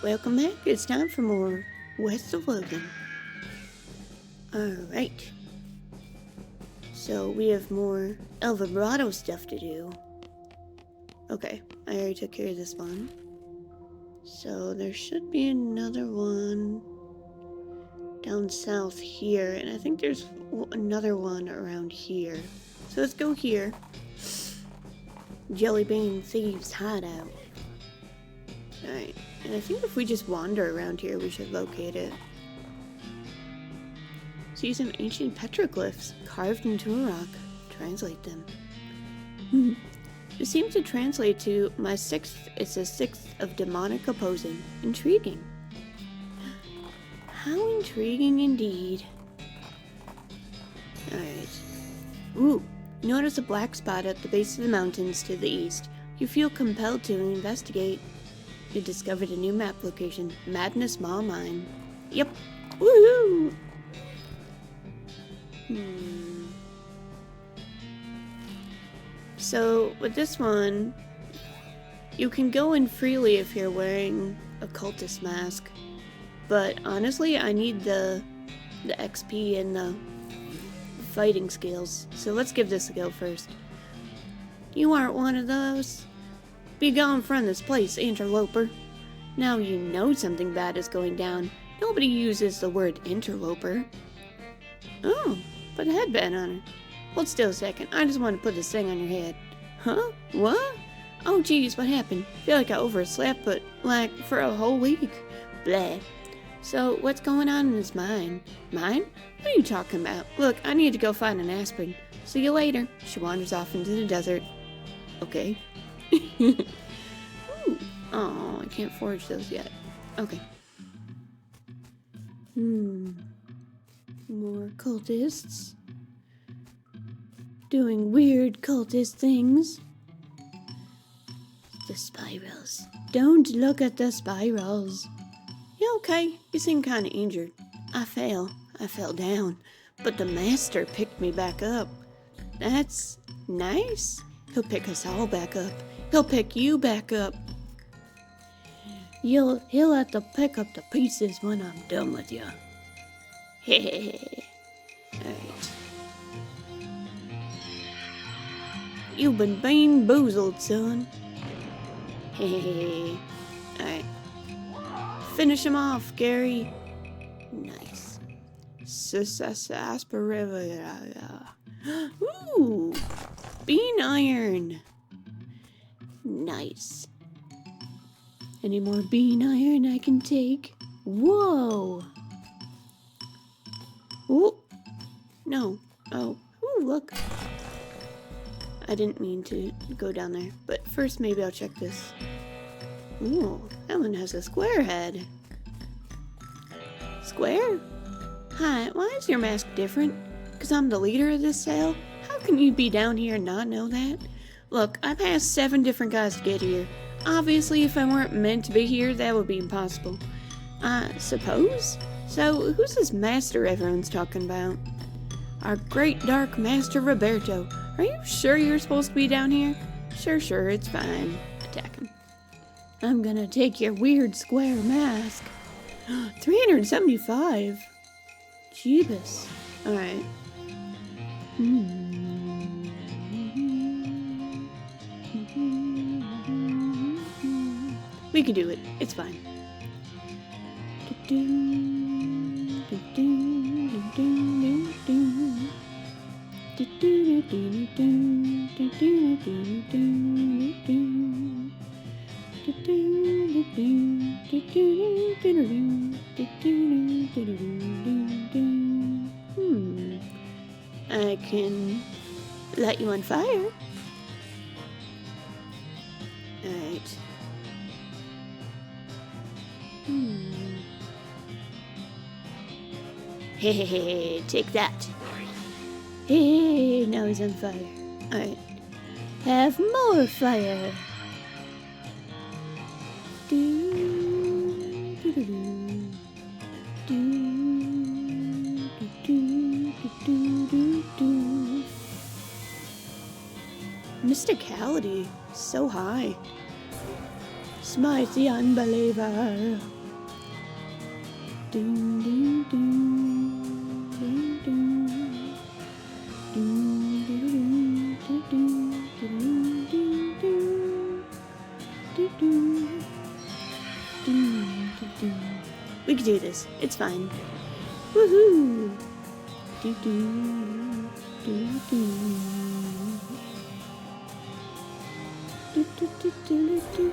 welcome back. It's time for more West of Loathing. Alright. So we have more El Vibrato stuff to do. Okay, I already took care of this one. So there should be another one down south here, and I think there's another one around here. So let's go here. Jellybean Thieves Hideout. Alright, and I think if we just wander around here, we should locate it. See some ancient petroglyphs carved into a rock. Translate them. It seems to translate to, my sixth is a sixth of demonic opposing. Intriguing. How intriguing indeed. Alright. Ooh, notice a black spot at the base of the mountains to the east. You feel compelled to investigate. You discovered a new map location, Madness Mall Mine. Yep. Woohoo! So, with this one, you can go in freely if you're wearing a cultist mask. But honestly, I need the XP and the fighting skills. So let's give this a go first. You aren't one of those. Be gone from this place, interloper. Now you know something bad is going down. Nobody uses the word interloper. Oh, put a headband on her. Hold still a second. I just want to put this thing on your head. Huh? What? Oh geez, what happened? Feel like I overslept, but like for a whole week. Blah. So what's going on in this mine? Mine? What are you talking about? Look, I need to go find an aspirin. See you later. She wanders off into the desert. Okay. Ooh. Oh, I can't forage those yet. Okay. More cultists. Doing weird cultist things. The spirals. Don't look at the spirals. You okay? You seem kind of injured. I fell down. But the master picked me back up. That's nice. He'll pick us all back up. He'll pick you back up. He'll have to pick up the pieces when I'm done with you. Hehehe. Alright. You've been bamboozled, son. Hehehe. Alright. Finish him off, Gary. Nice. Sarsaparilla. Ooh. Bean iron. Nice. Any more bean iron I can take? Whoa. Ooh. No. Oh. Ooh, look. I didn't mean to go down there, but first maybe I'll check this. Ooh, that one has a square head. Square? Hi, why is your mask different? Because I'm the leader of this sale? How can you be down here and not know that? Look, I passed 7 different guys to get here. Obviously, if I weren't meant to be here, that would be impossible. I suppose? So, who's this master everyone's talking about? Our great dark master Roberto. Are you sure you're supposed to be down here? Sure, it's fine. Attack him. I'm gonna take your weird square mask. 375. Jeebus. Alright. We can do it. It's fine. I can light you on fire. Alright. Hey, take that. Hey, now he's on fire. Alright. Have more fire. Mysticality, so high. Smite the unbeliever. We can do this. It's fine. Woohoo! Do do do do. Do do do do do.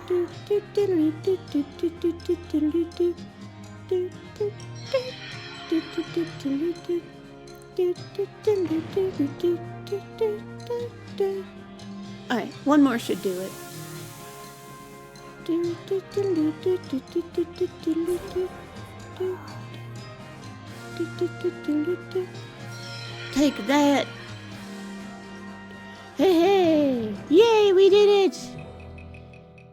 Do do do do do do do do do do. Do do do do do do do. Do do do do do do do do. Alright, one more should do it. Do do do do do do do do do do do. Take that! Hey, hey! Yay, we did it!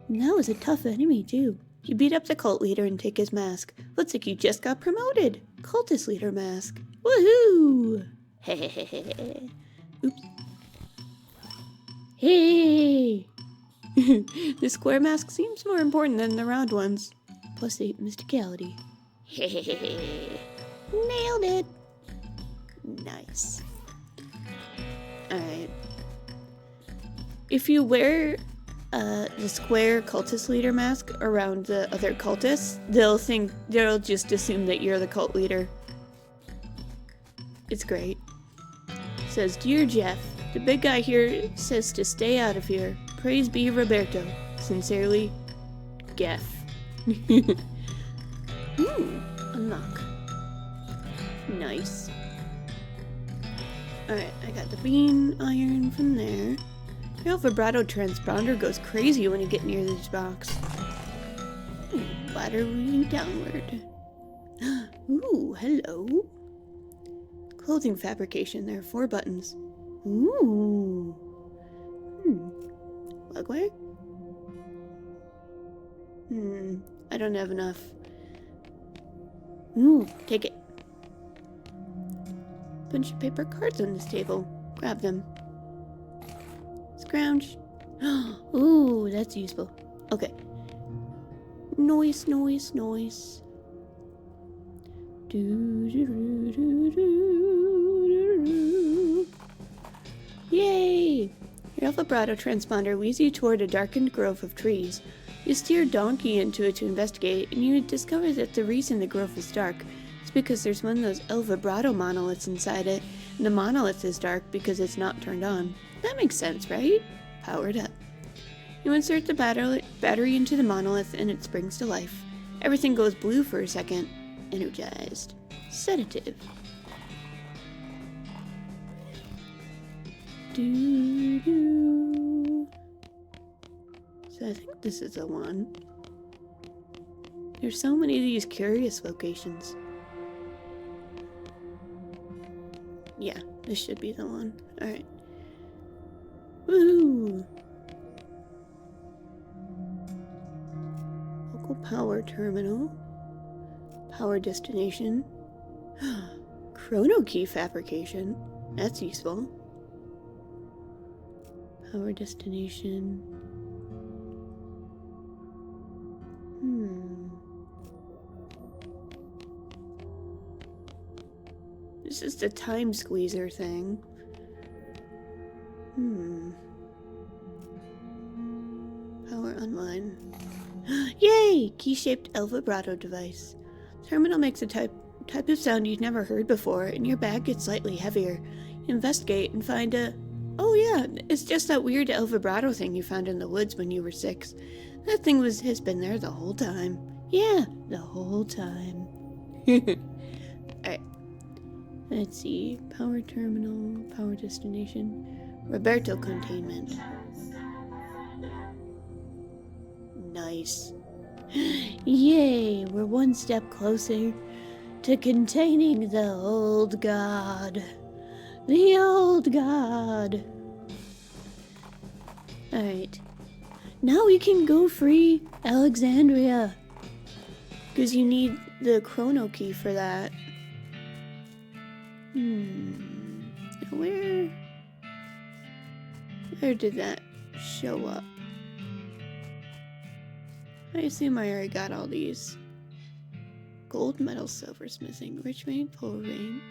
And that was a tough enemy, too. You beat up the cult leader and take his mask. Looks like you just got promoted. Cultist leader mask. Woohoo! Hey. Oops. Hey! The square mask seems more important than the round ones. Plus 8 mysticality. Hehehe. Nailed it. Nice. Alright. If you wear the square cultist leader mask around the other cultists, they'll just assume that you're the cult leader. It's great. It says, Dear Jeff, the big guy here says to stay out of here. Praise be Roberto. Sincerely, Geff. Unlock. Nice. Alright, I got the bean iron from there. Your vibrato transponder goes crazy when you get near this box. Ladder leading downward. Ooh, hello. Clothing fabrication. There are 4 buttons. Ooh. Legwear? I don't have enough. Ooh, take it. Bunch of paper cards on this table. Grab them. Scrounge. Ooh, that's useful. Okay. Noise. Yay! Your vibrato transponder leads you toward a darkened grove of trees. You steer Donkey into it to investigate, and you discover that the reason the grove is dark is because there's one of those El Vibrato monoliths inside it, and the monolith is dark because it's not turned on. That makes sense, right? Powered up. You insert the battery into the monolith, and it springs to life. Everything goes blue for a second. Energized. Sedative. Doo-doo. So I think this is the one. There's so many of these curious locations. Yeah, this should be the one. Alright. Woo! Local power terminal. Power destination. Chrono key fabrication. That's useful. Power destination. This is the time squeezer thing. Power online. Yay! Key-shaped El Vibrato device. Terminal makes a type of sound you've never heard before, and your bag gets slightly heavier. You investigate and find a... Oh yeah, it's just that weird El Vibrato thing you found in the woods when you were 6. That thing has been there the whole time. Yeah, the whole time. Alright. Let's see. Power terminal, power destination. Roberto containment. Nice. Yay, we're one step closer to containing the old god. The old god. Alright. Now we can go free Alexandria. Because you need the chrono key for that. Where did that show up? I assume I already got all these. Gold medal, silversmithing, rich vein, poor vein.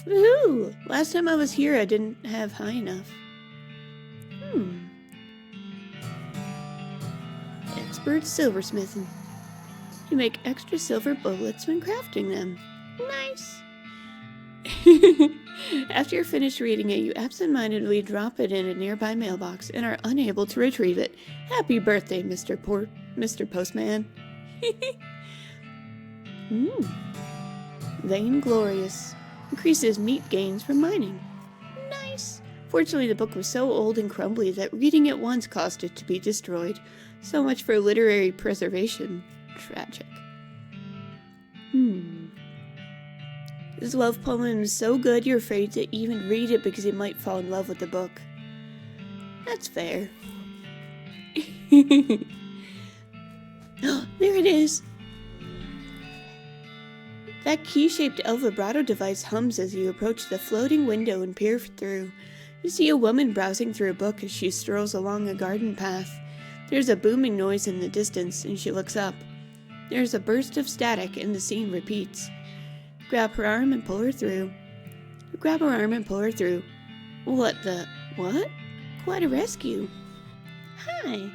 Woohoo! Last time I was here, I didn't have high enough. Expert silversmithing. You make extra silver bullets when crafting them. Nice! After you're finished reading it, you absentmindedly drop it in a nearby mailbox and are unable to retrieve it. Happy birthday, Mr. Postman. Vainglorious. Increases meat gains from mining. Nice! Fortunately, the book was so old and crumbly that reading it once caused it to be destroyed. So much for literary preservation. Tragic. This love poem is so good you're afraid to even read it because you might fall in love with the book. That's fair. There it is! That key-shaped El Vibrato device hums as you approach the floating window and peer through. You see a woman browsing through a book as she strolls along a garden path. There's a booming noise in the distance, and she looks up. There's a burst of static, and the scene repeats. Grab her arm and pull her through. You grab her arm and pull her through. What? Quite a rescue. Hi.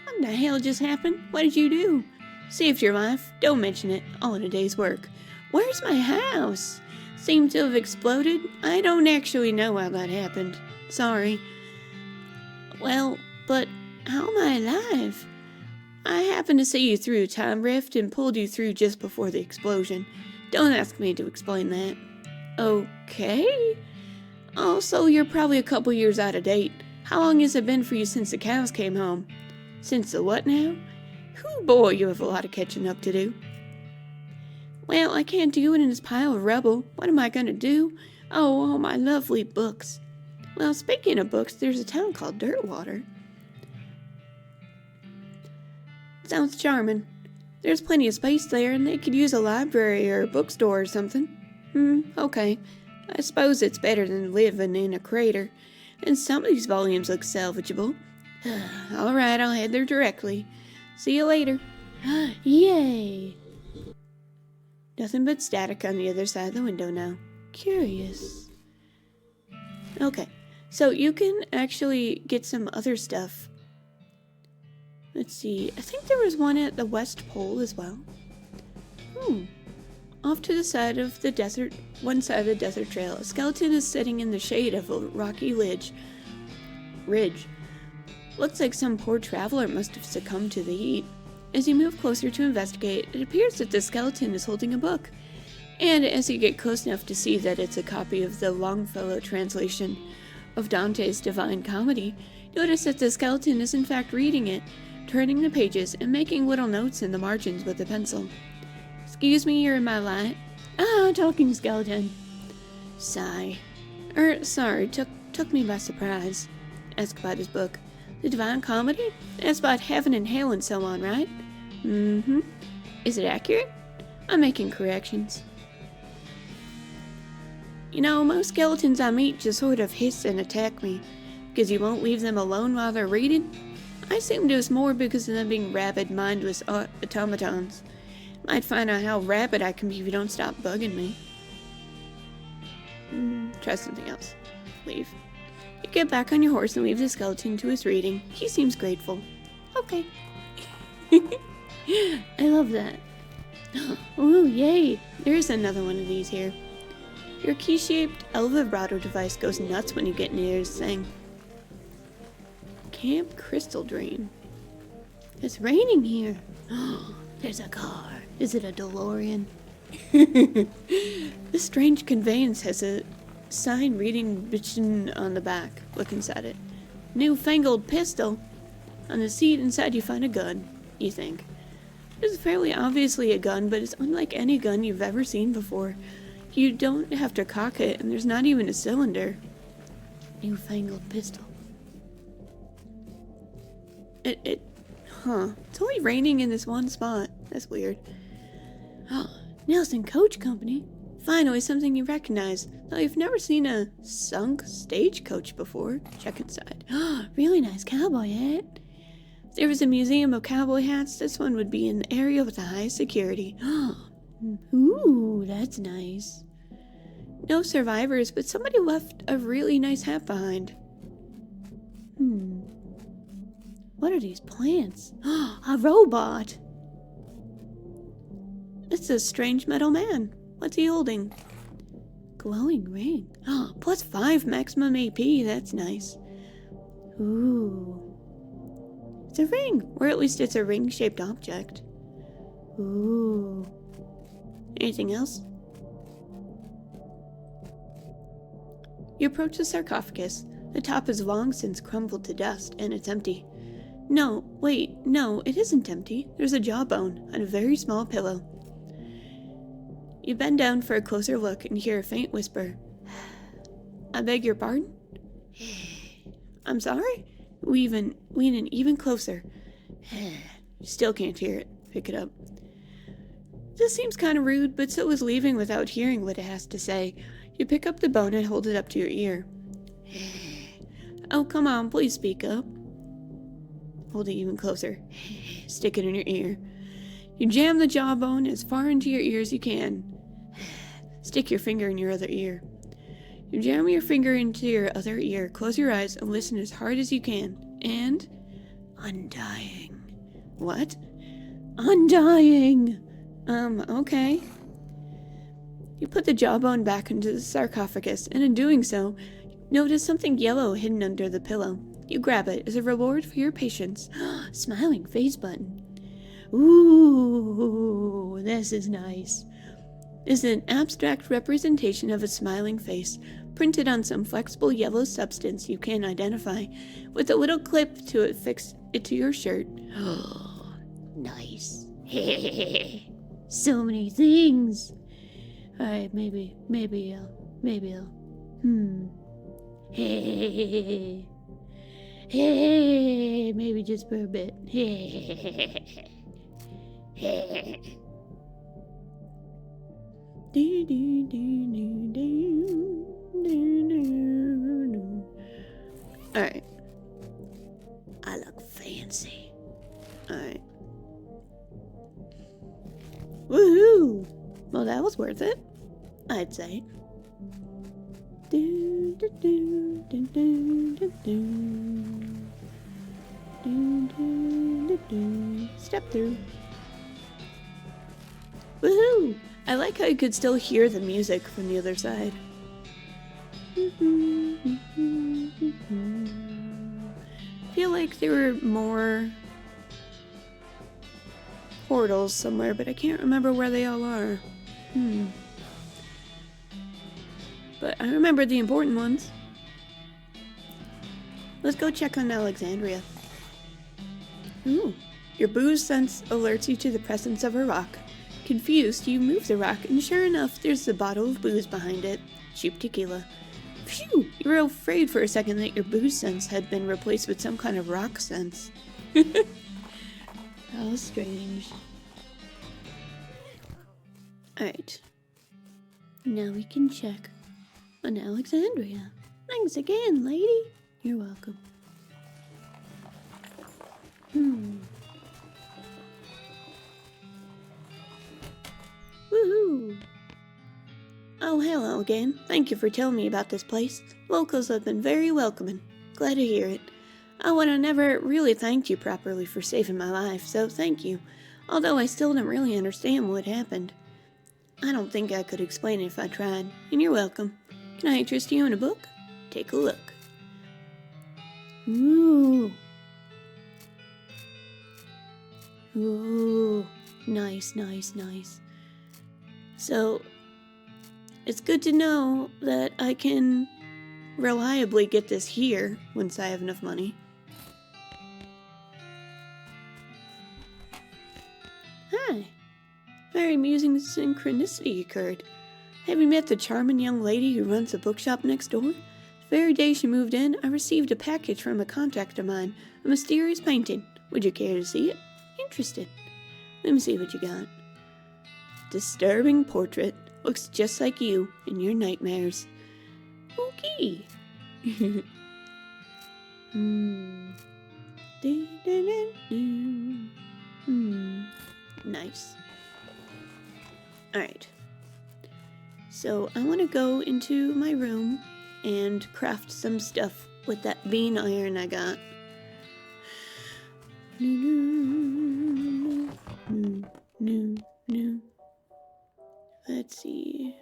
What the hell just happened? What did you do? Saved your life. Don't mention it. All in a day's work. Where's my house? Seemed to have exploded. I don't actually know how that happened. Sorry. Well, but how am I alive? I happened to see you through a time rift and pulled you through just before the explosion. Don't ask me to explain that. Okay. Also, you're probably a couple years out of date. How long has it been for you since the cows came home? Since the what now? Whew, boy, you have a lot of catching up to do. Well, I can't do it in this pile of rubble. What am I gonna do? Oh, all my lovely books. Well, speaking of books, there's a town called Dirtwater. Sounds charming. There's plenty of space there, and they could use a library or a bookstore or something. Okay. I suppose it's better than living in a crater. And some of these volumes look salvageable. Alright, I'll head there directly. See you later. Yay! Nothing but static on the other side of the window now. Curious. Okay, so you can actually get some other stuff. Let's see, I think there was one at the West Pole as well. Off to the side of the desert, one side of the desert trail, a skeleton is sitting in the shade of a rocky ridge. Looks like some poor traveler must have succumbed to the heat. As you move closer to investigate, it appears that the skeleton is holding a book. And as you get close enough to see that it's a copy of the Longfellow translation of Dante's Divine Comedy, notice that the skeleton is in fact reading it, turning the pages and making little notes in the margins with a pencil. Excuse me, you're in my light. Ah, talking skeleton. Sigh. Sorry, took me by surprise. Ask about his book. The Divine Comedy? That's about heaven and hell and so on, right? Is it accurate? I'm making corrections. You know, most skeletons I meet just sort of hiss and attack me, because you won't leave them alone while they're reading. I assumed it was more because of them being rabid, mindless automatons. Might find out how rabid I can be if you don't stop bugging me. Try something else. Leave. You get back on your horse and leave the skeleton to his reading. He seems grateful. Okay. I love that. Ooh, yay! There's another one of these here. Your key-shaped El Vibrato device goes nuts when you get near this thing. Camp Crystal Dream. It's raining here. There's a car. Is it a DeLorean? This strange conveyance has a sign reading bitchin' on the back. Look inside it. Newfangled pistol. On the seat inside you find a gun, you think. This is fairly obviously a gun, but it's unlike any gun you've ever seen before. You don't have to cock it, and there's not even a cylinder. Newfangled pistol. It's only raining in this one spot. That's weird. Oh, Nelson Coach Company. Finally, something you recognize. Though you've never seen a sunk stagecoach before. Check inside. Really nice cowboy hat. there was a museum of cowboy hats, this one would be in the area with the highest security. Ooh, that's nice. No survivors, but somebody left a really nice hat behind. What are these plants? A robot! It's a strange metal man. What's he holding? Glowing ring. +5 maximum AP, that's nice. Ooh. It's a ring, or at least it's a ring-shaped object. Ooh. Anything else? You approach the sarcophagus. The top is long since crumbled to dust, and it's empty. No, wait, no, it isn't empty. There's a jawbone on a very small pillow. You bend down for a closer look and hear a faint whisper. I beg your pardon? I'm sorry? Lean in even closer. Still can't hear it. Pick it up. This seems kind of rude, but so is leaving without hearing what it has to say. You pick up the bone and hold it up to your ear. Oh, come on, please speak up. Hold it even closer. Stick it in your ear. You jam the jawbone as far into your ear as you can. Stick your finger in your other ear. You jam your finger into your other ear, close your eyes, and listen as hard as you can. And... undying. What? Undying! Okay. You put the jawbone back into the sarcophagus, and in doing so, notice something yellow hidden under the pillow. You grab it as a reward for your patience. Smiling face button. Ooh, this is nice. This is an abstract representation of a smiling face, printed on some flexible yellow substance you can't identify, with a little clip to it fixed it to your shirt. Nice. So many things. Alright, maybe I'll. Hey, maybe just for a bit. Alright. I look fancy. Alright. Woohoo! Well, that was worth it, I'd say. Step through. Woohoo! I like how you could still hear the music from the other side. I feel like there were more portals somewhere, but I can't remember where they all are. But I remember the important ones. Let's go check on Alexandria. Ooh, your booze sense alerts you to the presence of a rock. Confused, you move the rock, and sure enough, there's the bottle of booze behind it. Cheap tequila. Phew! You were afraid for a second that your booze sense had been replaced with some kind of rock sense. How strange. Alright. Now we can check on Alexandria. Thanks again, lady. You're welcome. Woohoo! Oh, hello again. Thank you for telling me about this place. Locals have been very welcoming. Glad to hear it. Oh, and I never really thanked you properly for saving my life, so thank you. Although I still don't really understand what happened. I don't think I could explain it if I tried, and you're welcome. Can I interest you in a book? Take a look. Ooh. Ooh. Nice, nice, nice. So, it's good to know that I can reliably get this here once I have enough money. Hi. Very amusing synchronicity occurred. Have you met the charming young lady who runs the bookshop next door? The very day she moved in, I received a package from a contact of mine, a mysterious painting. Would you care to see it? Interested. Let me see what you got. Disturbing portrait. Looks just like you in your nightmares. Okay. Nice. Alright. So I want to go into my room and craft some stuff with that bean iron I got. Let's see.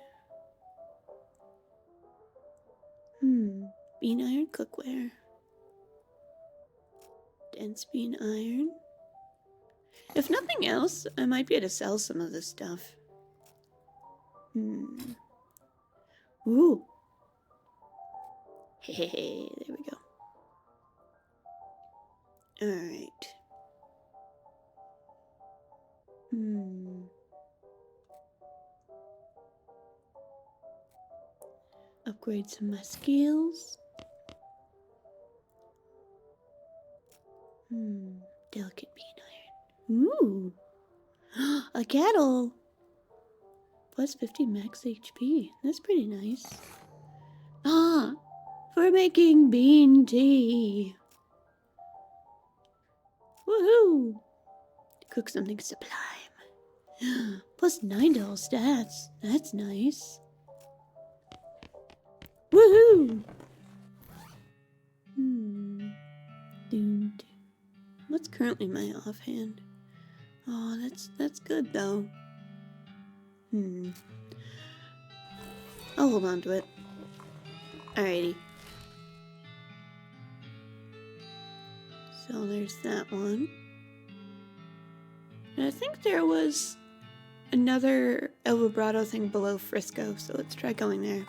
Bean iron cookware. Dense bean iron. If nothing else, I might be able to sell some of this stuff. Ooh. Hey, there we go. Alright. Upgrade some of my skills. Delicate bean iron. Ooh. A kettle. Plus 50 max HP. That's pretty nice. Ah, for making bean tea. Woohoo! Cook something sublime. Plus 9 to all stats. That's nice. Woohoo! What's currently my offhand? Oh, that's good though. I'll hold on to it. Alrighty. So there's that one. And I think there was another El Vibrato thing below Frisco, so let's try going there.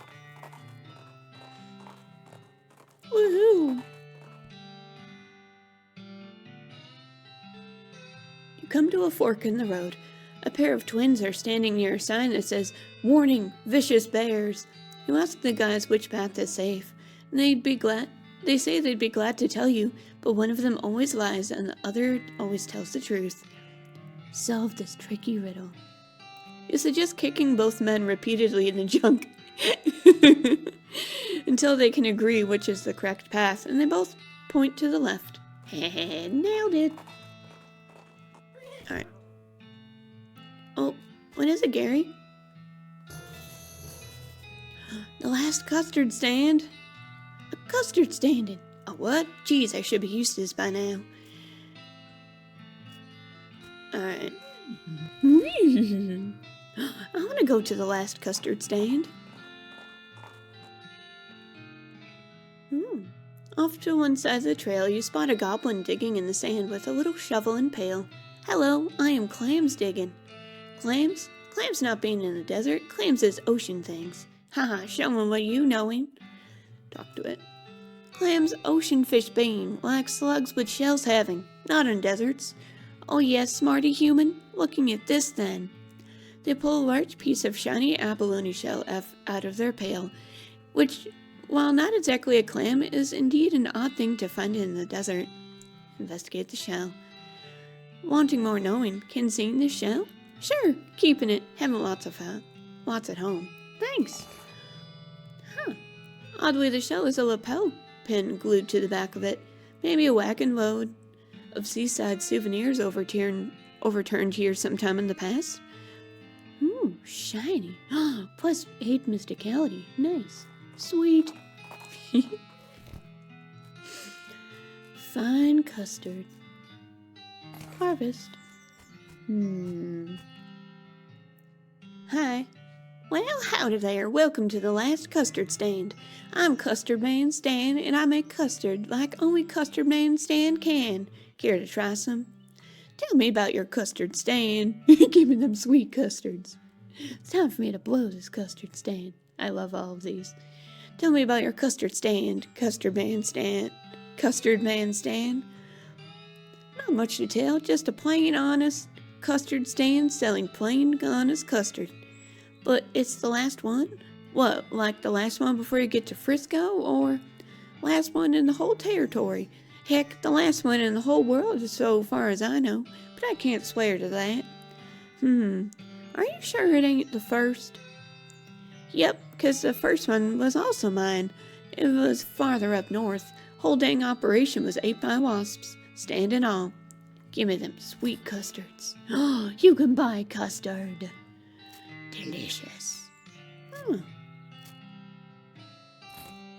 Woohoo! You come to a fork in the road. A pair of twins are standing near a sign that says, "Warning, vicious bears." You ask the guys which path is safe, and they say they'd be glad to tell you, but one of them always lies and the other always tells the truth. Solve this tricky riddle. You suggest kicking both men repeatedly in the junk until they can agree which is the correct path, and they both point to the left. Nailed it. Alright. Oh, what is it, Gary? The last custard stand. A custard stand. A what? Geez, I should be used to this by now. Alright. I want to go to the last custard stand. Off to one side of the trail, you spot a goblin digging in the sand with a little shovel and pail. Hello, I am Clams digging. Clams? Clams not being in the desert. Clams is ocean things. Haha, show 'em what you knowing. Talk to it. Clams ocean fish being, like slugs with shells having, not in deserts. Oh yes, smarty human, looking at this then. They pull a large piece of shiny abalone shell out of their pail, which, while not exactly a clam, is indeed an odd thing to find in the desert. Investigate the shell. Wanting more knowing, can seeing the shell? Sure, keeping it, having lots at home. Thanks. Huh. Oddly, the shell is a lapel pin glued to the back of it. Maybe a wagon load of seaside souvenirs overturned here sometime in the past. Ooh, shiny. Plus 8 mysticality. Nice. Sweet. Fine custard. Harvest. Hi. Well, howdy there. Welcome to the last custard stand. I'm Custard Man Stan, and I make custard like only Custard Man Stan can. Care to try some? Tell me about your custard stand. Give me them sweet custards. It's time for me to blow this custard stand. I love all of these. Tell me about your custard stand, Custard Man Stan. Custard Man Stan. Not much to tell, just a plain, honest custard stand selling plain, honest custard. But it's the last one? What, like the last one before you get to Frisco, or last one in the whole territory? Heck, the last one in the whole world as so far as I know, but I can't swear to that. Are you sure it ain't the first? Yep, 'cause the first one was also mine. It was farther up north. Whole dang operation was ate by wasps. stand and all. Give me them sweet custards. Oh, you can buy custard. Delicious. I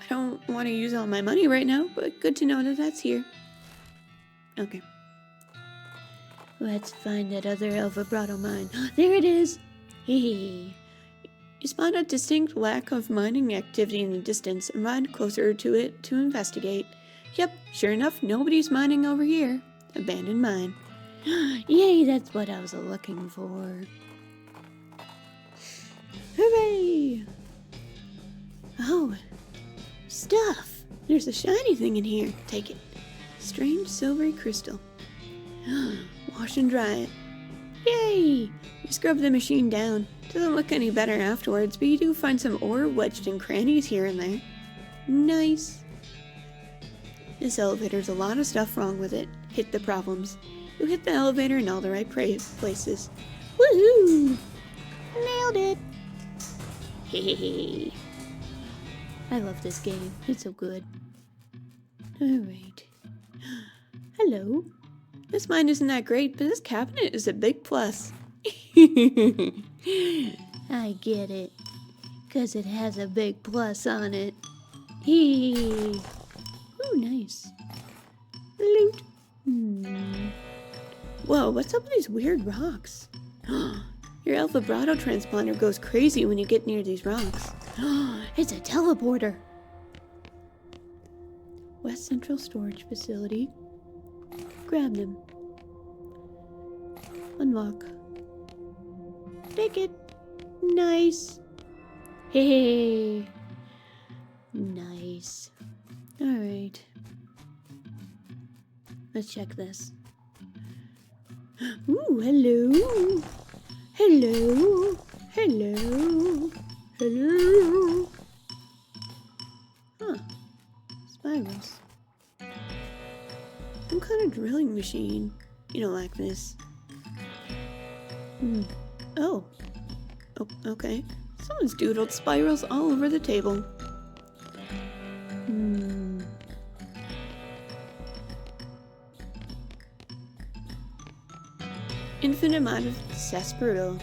don't want to use all my money right now, but good to know that that's here. Okay. Let's find that other El Vibrato mine. There it is! Hehe. You spot a distinct lack of mining activity in the distance and ride closer to it to investigate. Yep, sure enough, nobody's mining over here. Abandoned mine. Yay, that's what I was looking for. Hooray! Oh, stuff! There's a shiny thing in here. Take it. Strange silvery crystal. Wash and dry it. Yay! You scrub the machine down. Doesn't look any better afterwards, but you do find some ore wedged in crannies here and there. Nice. This elevator's a lot of stuff wrong with it. Hit the problems. You hit the elevator in all the right places. Woohoo! Nailed it! Hehehe. I love this game. It's so good. Alright. Hello. This mine isn't that great, but this cabinet is a big plus. I get it. 'Cause it has a big plus on it. Ooh, nice. Loot. Whoa, what's up with these weird rocks? Your El Vibrato transponder goes crazy when you get near these rocks. It's a teleporter. West Central Storage Facility. Grab them. Unlock. Take it. Nice. Hey. Nice. Alright. Let's check this. Ooh, hello. Hello. Hello. Hello. Huh. Spirals. Some kind of drilling machine. You don't like this. Oh. Oh, okay. Someone's doodled spirals all over the table. Infinite amount of sarsaparilla.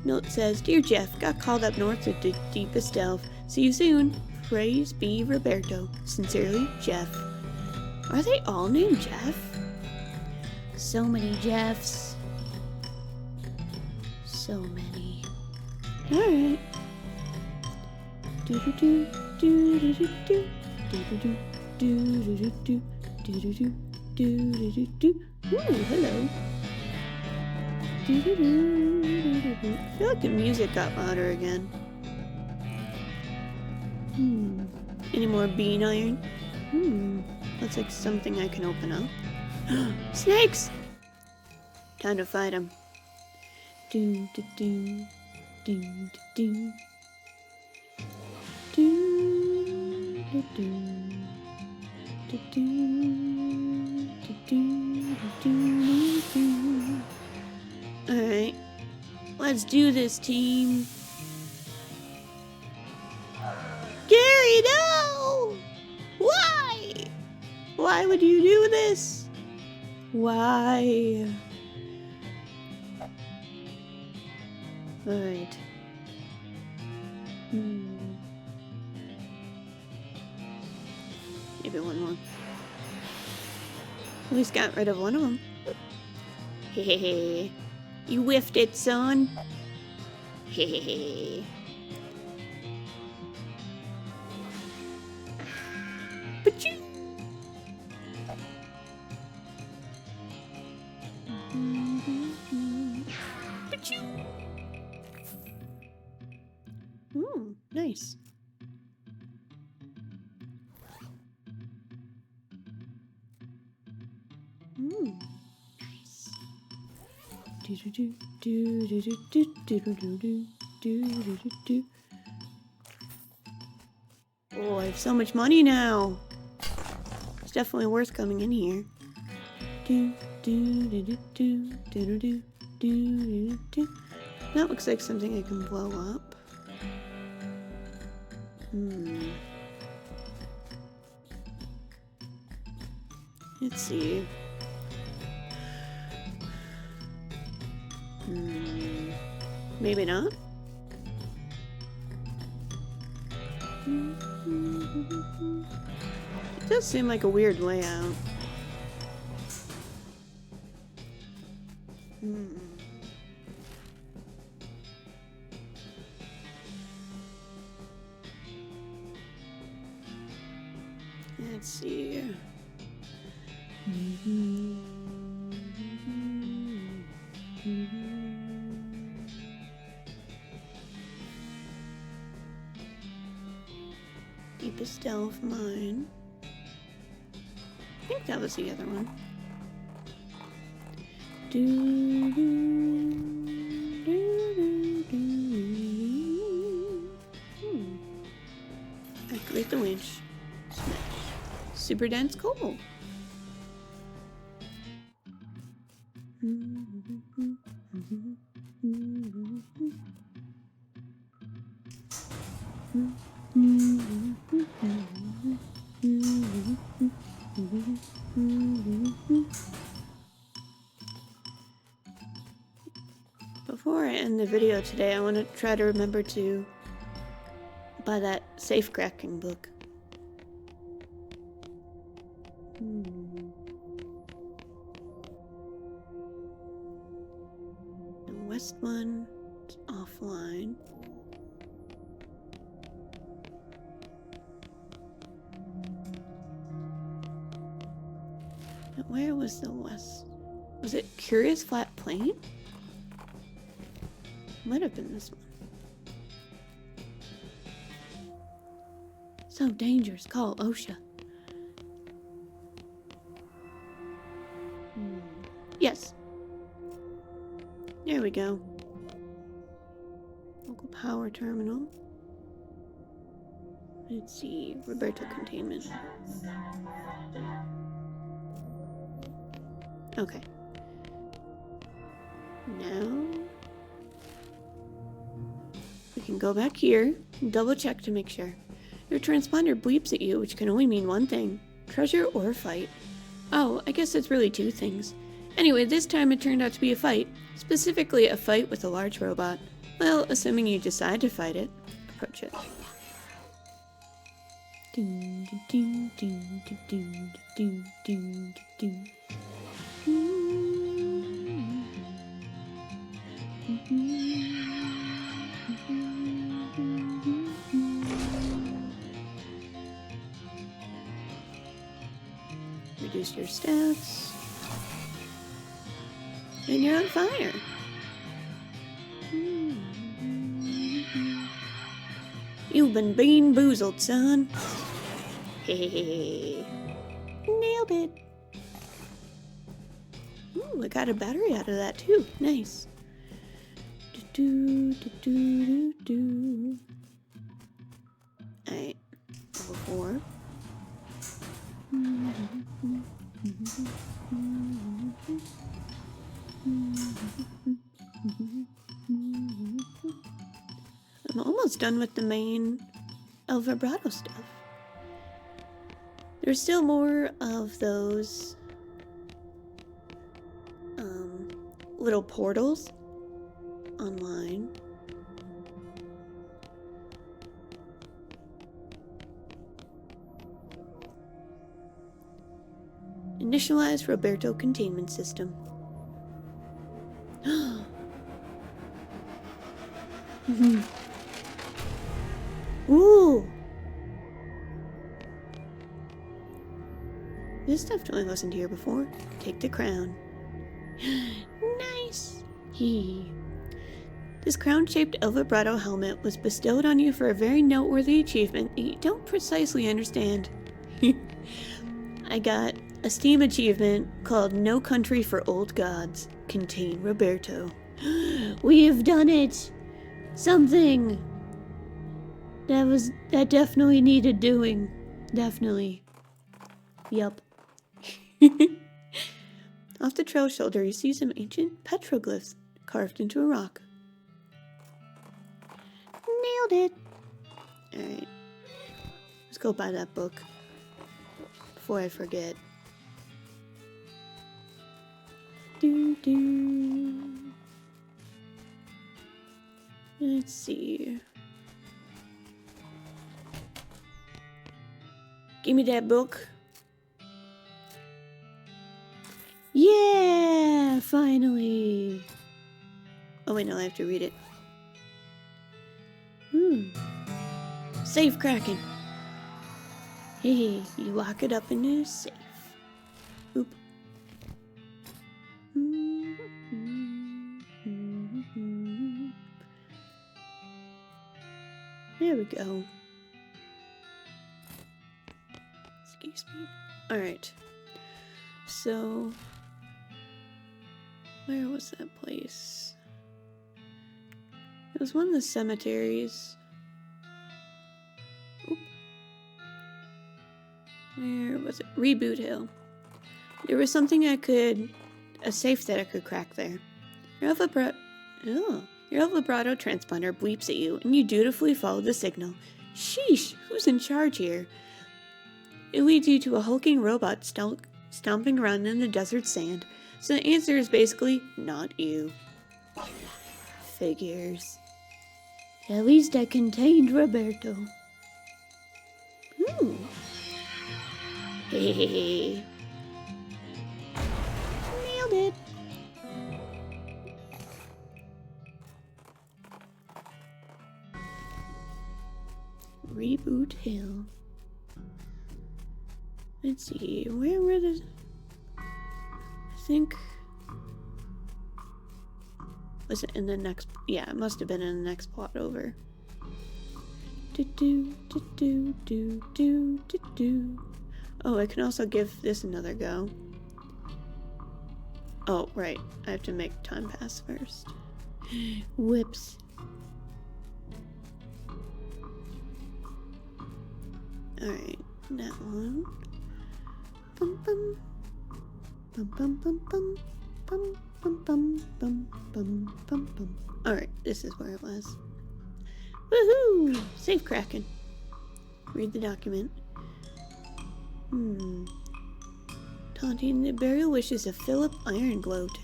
Note says, Dear Jeff, got called up north to the deepest delve. See you soon. Praise be Roberto. Sincerely, Jeff. Are they all named Jeff? So many Jeffs. So many. Alright. Do-do-do, do-do-do-do, do-do-do, do-do-do-do, do-do-do, do-do-do-do. Ooh, hello. Do-do-do-do-do-do. I feel like the music got louder again. Any more bean iron? Looks like something I can open up. Snakes! Time to fight them. Do-do-do. Do-do-do. Do-do-do. Do-do. Do-do-do-do-do. Alright. Let's do this, team. Gary, no! Why? Why would you do this? Why? Alright. Maybe one more. At least got rid of one of them. Hehehe. You whiffed it, son. Hehehe. But you. But you. Nice. Nice. Oh, I have so much money now. It's definitely worth coming in here. That looks like something I can blow up. Let's see. Maybe not. It does seem like a weird layout. Let's see. Deepest Delve Mine. I think that was the other one. Activate the winch. Smash. Super dense coal. Before I end the video today, I want to try to remember to buy that safe cracking book. The west one is offline. Now, where was the west? Was it Curious Flat Plain? Might have been this one. So dangerous. Call OSHA. Yes. There we go. Local power terminal. Let's see. Roberto containment. Okay. Now we can go back here and double check to make sure. Your transponder bleeps at you, which can only mean one thing. Treasure or fight. Oh, I guess it's really two things. Anyway, this time it turned out to be a fight. Specifically a fight with a large robot. Well, assuming you decide to fight it. Approach it. Reduce your stats. And you're on fire. You've been bean-boozled, son. Hey. Nailed it. Ooh, I got a battery out of that too. Nice. Alright. Level 4. I'm almost done with the main El Vibrato stuff. There's still more of those little portals online. Initialize Roberto containment system. Ooh! This definitely wasn't here before. Take the crown. Nice! This crown-shaped El Vibrato helmet was bestowed on you for a very noteworthy achievement that you don't precisely understand. I got a Steam achievement called No Country for Old Gods. Contain Roberto. We have done it! Something! That definitely needed doing. Definitely. Yup. Off the trail shoulder, you see some ancient petroglyphs carved into a rock. Nailed it! Alright. Let's go buy that book before I forget. Let's see. Give me that book. Yeah, finally. Oh wait, no, I have to read it. Safe cracking. Hey, you lock it up in a safe. Oop. There we go. Excuse me. Alright. So, where was that place? It was one of the cemeteries. Oop. Where was it? Reboot Hill. There was something a safe that I could crack there. Your vibrato transponder bleeps at you, and you dutifully follow the signal. Sheesh, who's in charge here? It leads you to a hulking robot stomping around in the desert sand, so the answer is basically, not you. Figures. At least I contained Roberto. Hey. Nailed it. Reboot Hill. Let's see, where were the... I think... Was it in the next... Yeah, it must have been in the next plot over. Oh, I can also give this another go. Oh, right. I have to make time pass first. Whoops. Alright, that one. Bum bum. Bum bum bum bum. Bum bum bum bum bum bum bum. Alright, this is where it was. Woohoo! Safe cracking. Read the document. Taunting the burial wishes of Philip Irongloat.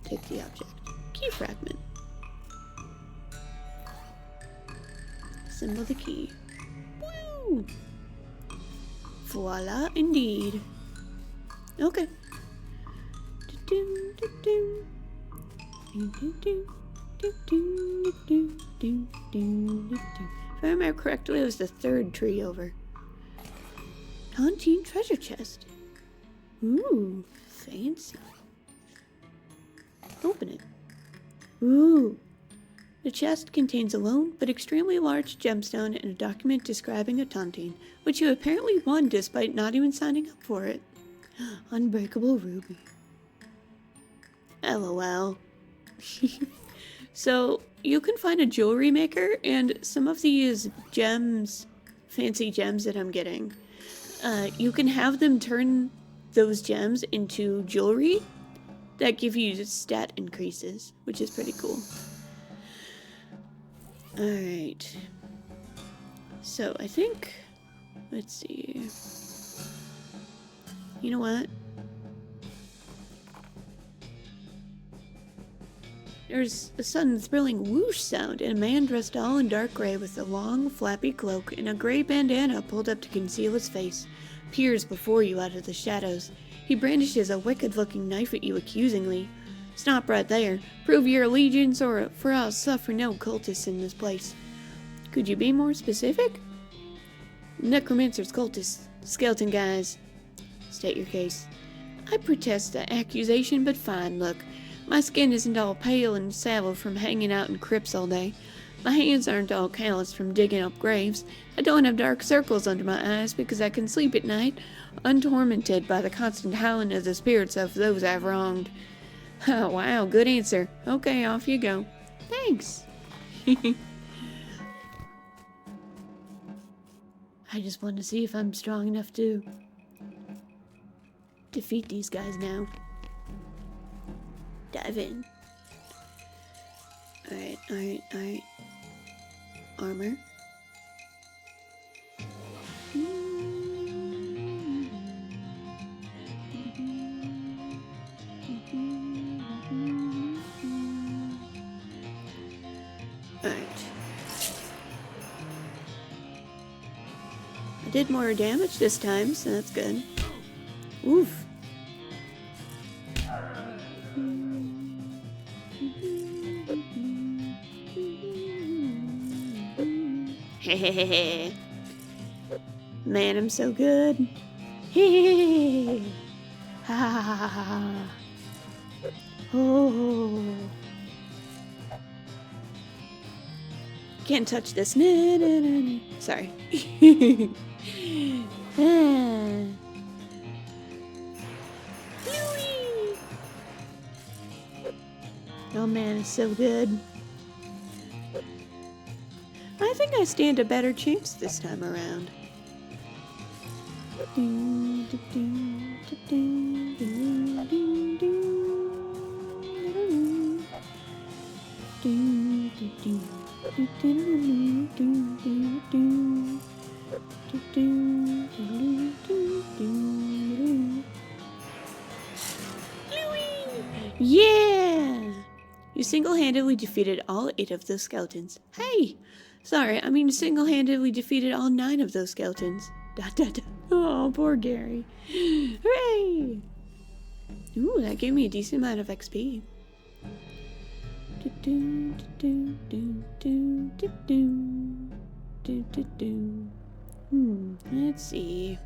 Take the object. Key fragment. Assemble the key. Woo! Voila, indeed. Okay. If I remember correctly, it was the third tree over. Tontine treasure chest. Ooh, fancy. Open it. Ooh. The chest contains a lone but extremely large gemstone and a document describing a tontine, which you apparently won despite not even signing up for it. Unbreakable ruby. LOL. So, you can find a jewelry maker, and some of these gems, fancy gems that I'm getting, you can have them turn those gems into jewelry that give you stat increases, which is pretty cool. Alright. So, I think... Let's see... You know what? There's a sudden thrilling whoosh sound, and a man dressed all in dark gray with a long, flappy cloak and a gray bandana pulled up to conceal his face peers before you out of the shadows. He brandishes a wicked-looking knife at you accusingly. Stop right there. Prove your allegiance, or for I'll suffer no cultists in this place. Could you be more specific? Necromancer's cultists. Skeleton guys. State your case. I protest the accusation, but fine, look. My skin isn't all pale and sallow from hanging out in crypts all day. My hands aren't all calloused from digging up graves. I don't have dark circles under my eyes because I can sleep at night, untormented by the constant howling of the spirits of those I've wronged. Oh, wow, good answer. Okay, off you go. Thanks. I just want to see if I'm strong enough to defeat these guys now. Dive in. Alright. Armor. I did more damage this time, so that's good. Oof. Hehehe. Man, I'm so good. Hehehe. Ha ha ha ha ha. Oh. Can't touch this. Nah, nah, nah, nah. Sorry. Ah. Oh man, it's so good. I think I stand a better chance this time around. Yeah! You single-handedly defeated all 8 of those skeletons. Hey! Sorry, I mean single-handedly defeated all 9 of those skeletons. Oh, poor Gary. Hooray! Ooh, that gave me a decent amount of XP. Let's see.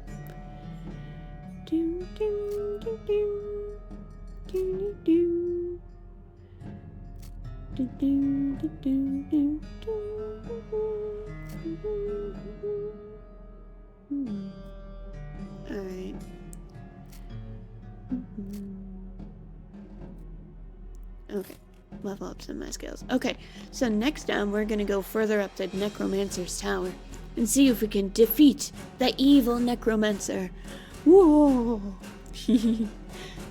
Alright. Okay, level up some of my skills. Okay, so next time we're gonna go further up the Necromancer's tower and see if we can defeat the evil Necromancer. Whoa!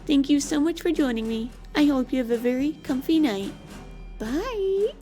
Thank you so much for joining me. I hope you have a very comfy night. Bye!